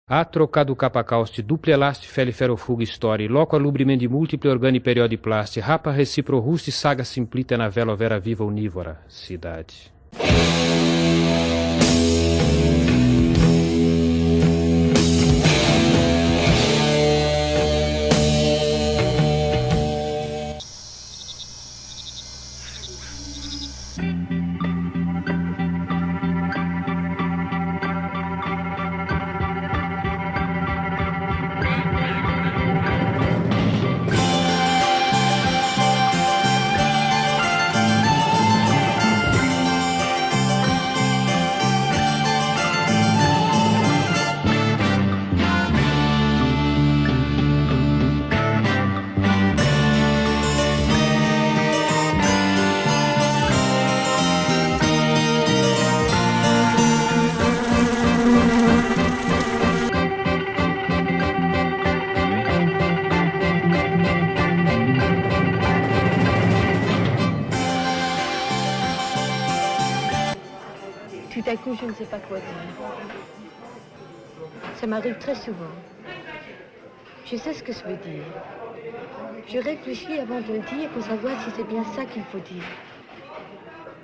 A trocado capacausti duple elasti feliferofuga story, loco alubrimendi multiple organi periodiplasti, rapa recipro rusti saga simplita na vela vera viva unívora, cidade. Tout à coup, je ne sais pas quoi dire. Ça m'arrive très souvent. Je sais ce que ça veut dire. Je réfléchis avant de le dire pour savoir si c'est bien ça qu'il faut dire.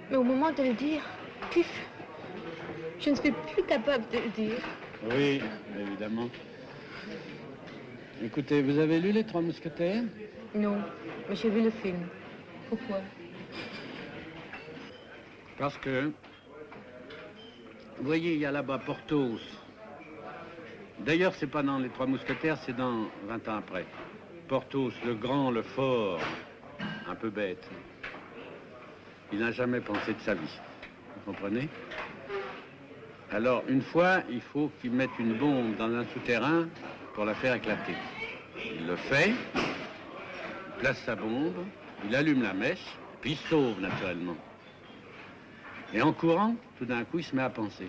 Mais au moment de le dire, pif, je ne suis plus capable de le dire. Oui, évidemment. Écoutez, vous avez lu Les Trois Mousquetaires? Non, mais j'ai vu le film. Pourquoi? Parce que, vous voyez, il y a là-bas Porthos. D'ailleurs, c'est pas dans Les Trois Mousquetaires, c'est dans 20 ans après. Porthos, le grand, le fort, un peu bête. Il n'a jamais pensé de sa vie. Vous comprenez? Alors, une fois, il faut qu'il mette une bombe dans un souterrain pour la faire éclater. Il le fait, il place sa bombe, il allume la mèche, puis il se sauve naturellement. Et en courant, tout d'un coup, il se met à penser.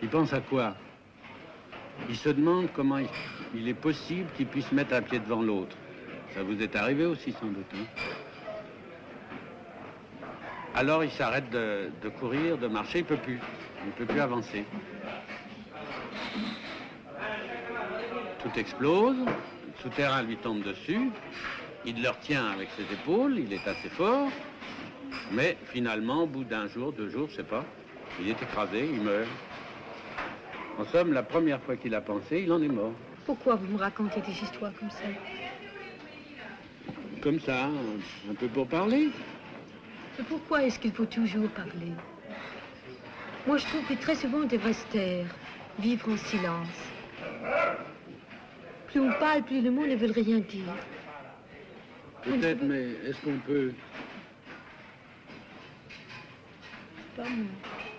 Il pense à quoi? Il se demande comment il est possible qu'il puisse mettre un pied devant l'autre. Ça vous est arrivé aussi, sans doute, hein? Alors il s'arrête de courir, de marcher, il ne peut plus avancer. Tout explose, le souterrain lui tombe dessus, il le retient avec ses épaules, il est assez fort, mais finalement, au bout d'un jour, 2 jours, je ne sais pas, il est écrasé, il meurt. En somme, la première fois qu'il a pensé, il en est mort. Pourquoi vous me racontez des histoires comme ça? Comme ça, un peu pour parler. Mais pourquoi est-ce qu'il faut toujours parler? Moi, je trouve que très souvent, on devrait se taire, vivre en silence. Plus on parle, plus les mots ne veulent rien dire. Peut-être, mais est-ce qu'on peut... Pas moi.